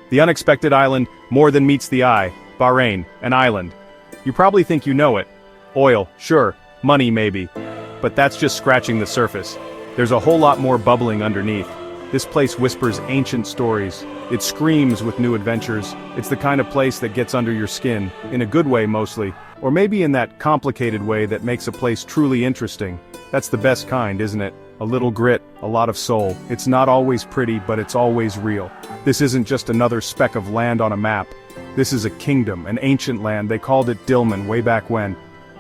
The unexpected island, more than meets the eye. Bahrain, an island. You probably think you know it. Oil, sure. Money, maybe. But that's just scratching the surface. There's a whole lot more bubbling underneath. This place whispers ancient stories. It screams with new adventures. It's the kind of place that gets under your skin, in a good way mostly, or maybe in that complicated way that makes a place truly interesting. That's the best kind, isn't it? A little grit, a lot of soul. It's not always pretty, but it's always real. This isn't just another speck of land on a map. This is a kingdom, an ancient land. They called it Dilmun way back when.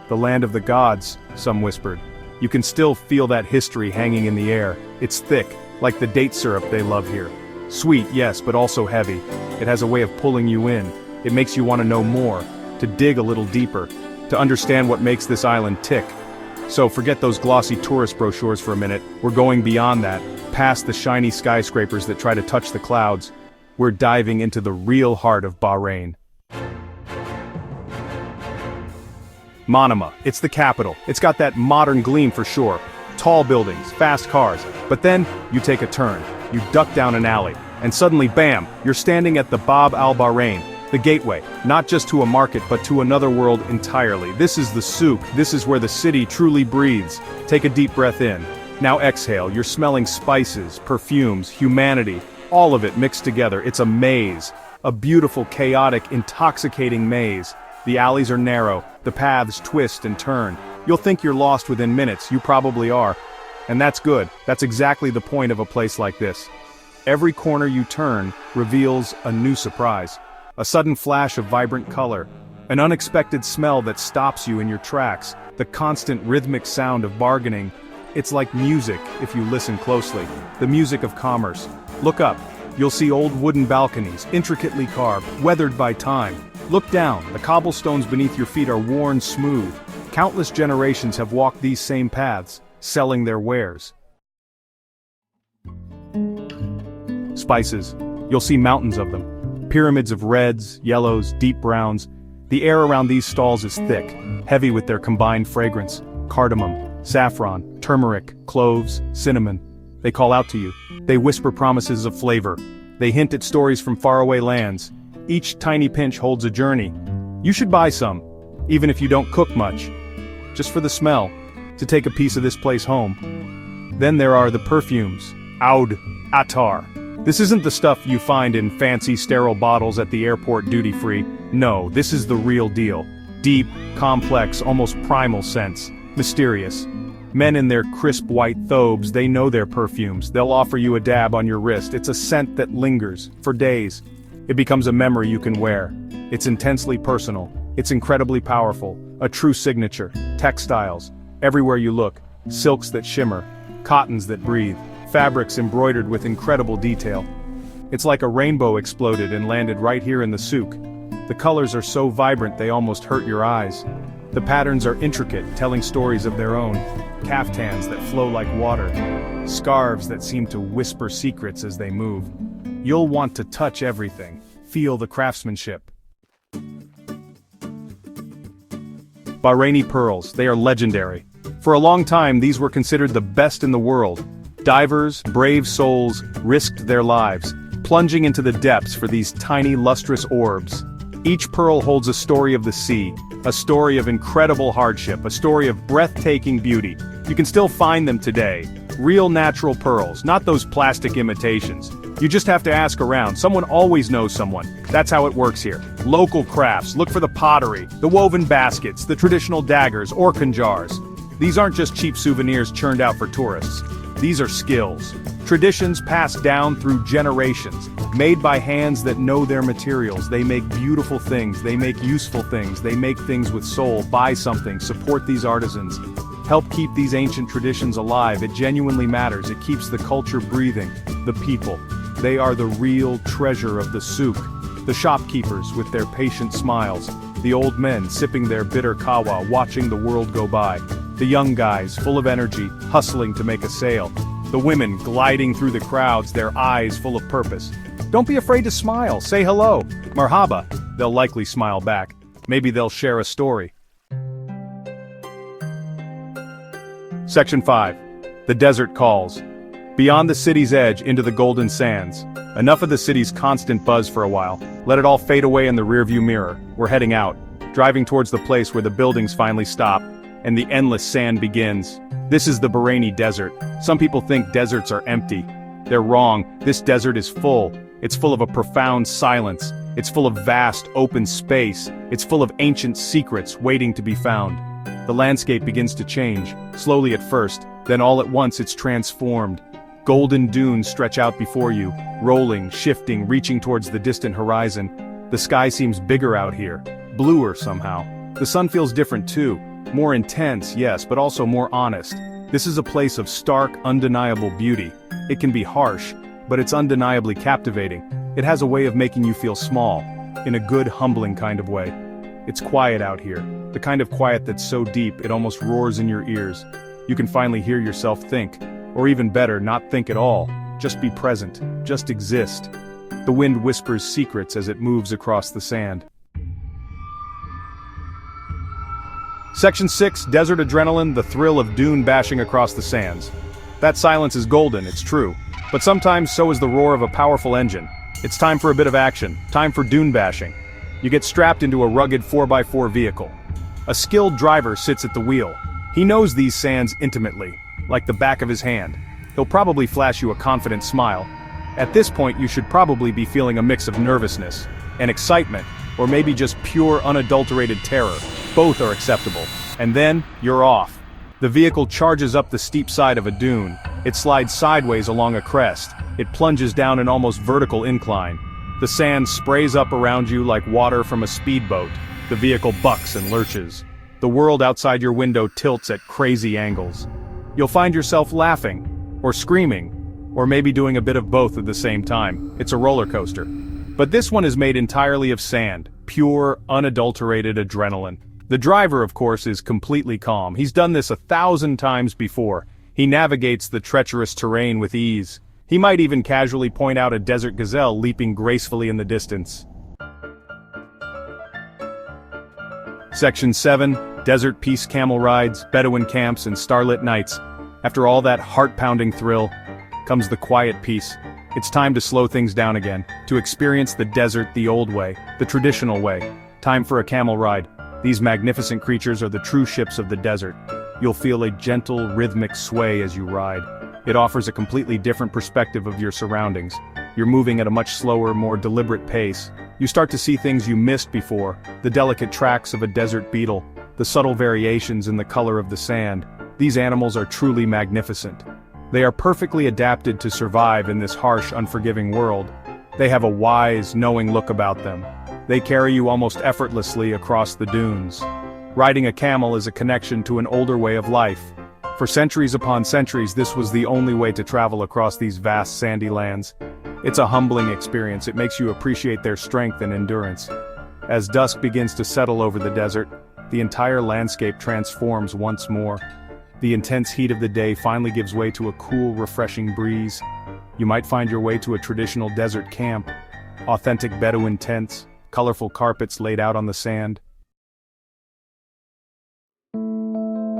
The land of the gods, some whispered. You can still feel that history hanging in the air. It's thick, like the date syrup they love here. Sweet, yes, but also heavy. It has a way of pulling you in. It makes you want to know more, to dig a little deeper, to understand what makes this island tick. So forget those glossy tourist brochures for a minute. We're going beyond that, past the shiny skyscrapers that try to touch the clouds. We're diving into the real heart of Bahrain. Manama, it's the capital. It's got that modern gleam for sure. Tall buildings, fast cars. But then, you take a turn. You duck down an alley. And suddenly, bam, you're standing at the Bab al-Bahrain. The gateway, not just to a market but to another world entirely. This is the souk, this is where the city truly breathes. Take a deep breath in. Now exhale, you're smelling spices, perfumes, humanity, all of it mixed together. It's a maze. A beautiful, chaotic, intoxicating maze. The alleys are narrow, the paths twist and turn. You'll think you're lost within minutes, you probably are. And that's good, that's exactly the point of a place like this. Every corner you turn reveals a new surprise. A sudden flash of vibrant color, an unexpected smell that stops you in your tracks, the constant rhythmic sound of bargaining. It's like music, if you listen closely, the music of commerce. Look up, you'll see old wooden balconies, intricately carved, weathered by time. Look down, the cobblestones beneath your feet are worn smooth. Countless generations have walked these same paths, selling their wares. Spices, you'll see mountains of them. Pyramids of reds, yellows, deep browns. The air around these stalls is thick, heavy with their combined fragrance. Cardamom, saffron, turmeric, cloves, cinnamon. They call out to you. They whisper promises of flavor. They hint at stories from faraway lands. Each tiny pinch holds a journey. You should buy some, even if you don't cook much. Just for the smell, to take a piece of this place home. Then there are the perfumes. Oud, Attar. This isn't the stuff you find in fancy sterile bottles at the airport duty-free. No, this is the real deal. Deep, complex, almost primal scents. Mysterious. Men in their crisp white thobes, they know their perfumes. They'll offer you a dab on your wrist. It's a scent that lingers, for days. It becomes a memory you can wear. It's intensely personal. It's incredibly powerful. A true signature. Textiles. Everywhere you look. Silks that shimmer. Cottons that breathe. Fabrics embroidered with incredible detail. It's like a rainbow exploded and landed right here in the souk. The colors are so vibrant they almost hurt your eyes. The patterns are intricate, telling stories of their own. Caftans that flow like water. Scarves that seem to whisper secrets as they move. You'll want to touch everything. Feel the craftsmanship. Bahraini pearls, they are legendary. For a long time these were considered the best in the world. Divers, brave souls, risked their lives, plunging into the depths for these tiny lustrous orbs. Each pearl holds a story of the sea, a story of incredible hardship, a story of breathtaking beauty. You can still find them today. Real natural pearls, not those plastic imitations. You just have to ask around, someone always knows someone. That's how it works here. Local crafts, look for the pottery, the woven baskets, the traditional daggers, orkan jars. These aren't just cheap souvenirs churned out for tourists. These are skills. Traditions passed down through generations, made by hands that know their materials. They make beautiful things, they make useful things, they make things with soul. Buy something, support these artisans. Help keep these ancient traditions alive. It genuinely matters. It keeps the culture breathing. The people. They are the real treasure of the souk. The shopkeepers with their patient smiles. The old men sipping their bitter kawa, watching the world go by. The young guys, full of energy, hustling to make a sale. The women gliding through the crowds, their eyes full of purpose. Don't be afraid to smile, say hello. Marhaba. They'll likely smile back. Maybe they'll share a story. Section 5. The desert calls. Beyond the city's edge into the golden sands. Enough of the city's constant buzz for a while. Let it all fade away in the rearview mirror. We're heading out, driving towards the place where the buildings finally stop, and the endless sand begins. This is the Bahraini desert. Some people think deserts are empty. They're wrong. This desert is full. It's full of a profound silence. It's full of vast, open space. It's full of ancient secrets waiting to be found. The landscape begins to change, slowly at first, then all at once it's transformed. Golden dunes stretch out before you, rolling, shifting, reaching towards the distant horizon. The sky seems bigger out here, bluer somehow. The sun feels different too, more intense, yes, but also more honest. This is a place of stark, undeniable beauty. It can be harsh, but it's undeniably captivating. It has a way of making you feel small, in a good, humbling kind of way. It's quiet out here, the kind of quiet that's so deep it almost roars in your ears. You can finally hear yourself think, or even better, not think at all, just be present, just exist. The wind whispers secrets as it moves across the sand. Section 6, Desert Adrenaline, the thrill of dune bashing across the sands. That silence is golden, it's true, but sometimes so is the roar of a powerful engine. It's time for a bit of action, time for dune bashing. You get strapped into a rugged 4x4 vehicle. A skilled driver sits at the wheel. He knows these sands intimately, like the back of his hand. He'll probably flash you a confident smile. At this point you should probably be feeling a mix of nervousness and excitement, or maybe just pure unadulterated terror. Both are acceptable. And then, you're off. The vehicle charges up the steep side of a dune. It slides sideways along a crest. It plunges down an almost vertical incline. The sand sprays up around you like water from a speedboat. The vehicle bucks and lurches. The world outside your window tilts at crazy angles. You'll find yourself laughing, or screaming, or maybe doing a bit of both at the same time. It's a roller coaster. But this one is made entirely of sand, pure, unadulterated adrenaline. The driver, of course, is completely calm. He's done this 1,000 times before. He navigates the treacherous terrain with ease. He might even casually point out a desert gazelle leaping gracefully in the distance. Section 7, Desert Peace Camel Rides, Bedouin Camps, and Starlit Nights. After all that heart-pounding thrill, comes the quiet peace. It's time to slow things down again, to experience the desert the old way, the traditional way. Time for a camel ride. These magnificent creatures are the true ships of the desert. You'll feel a gentle, rhythmic sway as you ride. It offers a completely different perspective of your surroundings. You're moving at a much slower, more deliberate pace. You start to see things you missed before, the delicate tracks of a desert beetle, the subtle variations in the color of the sand. These animals are truly magnificent. They are perfectly adapted to survive in this harsh, unforgiving world. They have a wise, knowing look about them. They carry you almost effortlessly across the dunes. Riding a camel is a connection to an older way of life. For centuries upon centuries, this was the only way to travel across these vast sandy lands. It's a humbling experience. It makes you appreciate their strength and endurance. As dusk begins to settle over the desert, the entire landscape transforms once more. The intense heat of the day finally gives way to a cool, refreshing breeze. You might find your way to a traditional desert camp. Authentic Bedouin tents, colorful carpets laid out on the sand.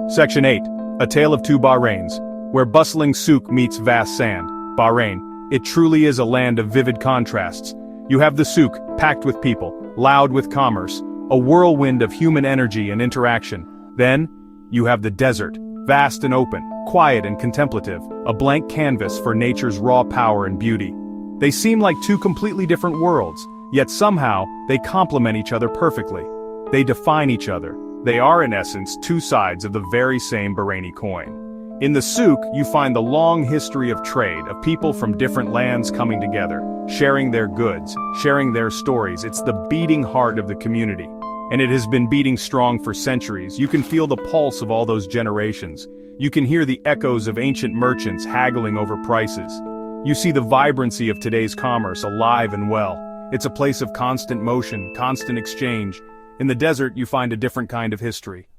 Section 8, A Tale of Two Bahrains, where bustling souk meets vast sand. Bahrain. It truly is a land of vivid contrasts. You have the souk, packed with people, loud with commerce, a whirlwind of human energy and interaction. Then, you have the desert, vast and open, quiet and contemplative, a blank canvas for nature's raw power and beauty. They seem like two completely different worlds, yet somehow, they complement each other perfectly. They define each other. They are in essence two sides of the very same Bahraini coin. In the souk, you find the long history of trade, of people from different lands coming together, sharing their goods, sharing their stories. It's the beating heart of the community. And it has been beating strong for centuries. You can feel the pulse of all those generations. You can hear the echoes of ancient merchants haggling over prices. You see the vibrancy of today's commerce alive and well. It's a place of constant motion, constant exchange. In the desert, you find a different kind of history.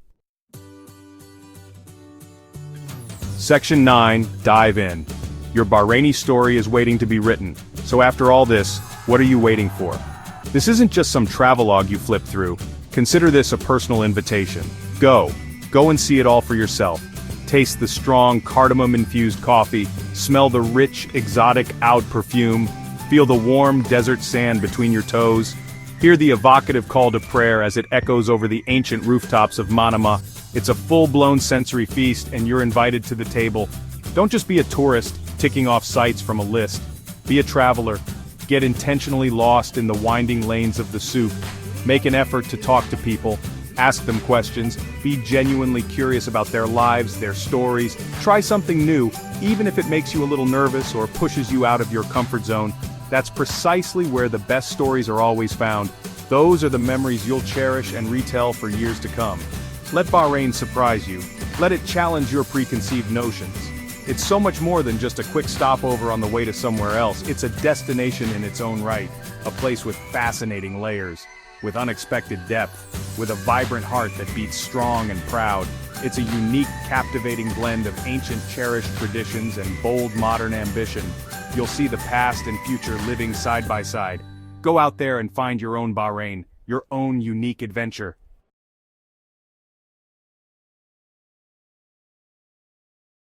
Section 9, Dive In. Your Bahraini story is waiting to be written. So after all this, what are you waiting for? This isn't just some travelogue you flip through. Consider this a personal invitation. Go and see it all for yourself. Taste the strong cardamom-infused coffee, smell the rich, exotic oud perfume, feel the warm desert sand between your toes, hear the evocative call to prayer as it echoes over the ancient rooftops of Manama. It's a full-blown sensory feast and you're invited to the table. Don't just be a tourist, ticking off sites from a list. Be a traveler. Get intentionally lost in the winding lanes of the souk. Make an effort to talk to people. Ask them questions, be genuinely curious about their lives, their stories. Try something new, even if it makes you a little nervous or pushes you out of your comfort zone. That's precisely where the best stories are always found. Those are the memories you'll cherish and retell for years to come. Let Bahrain surprise you. Let it challenge your preconceived notions. It's so much more than just a quick stopover on the way to somewhere else. It's a destination in its own right, a place with fascinating layers, with unexpected depth, with a vibrant heart that beats strong and proud. It's a unique, captivating blend of ancient cherished traditions and bold modern ambition. You'll see the past and future living side by side. Go out there and find your own Bahrain, your own unique adventure.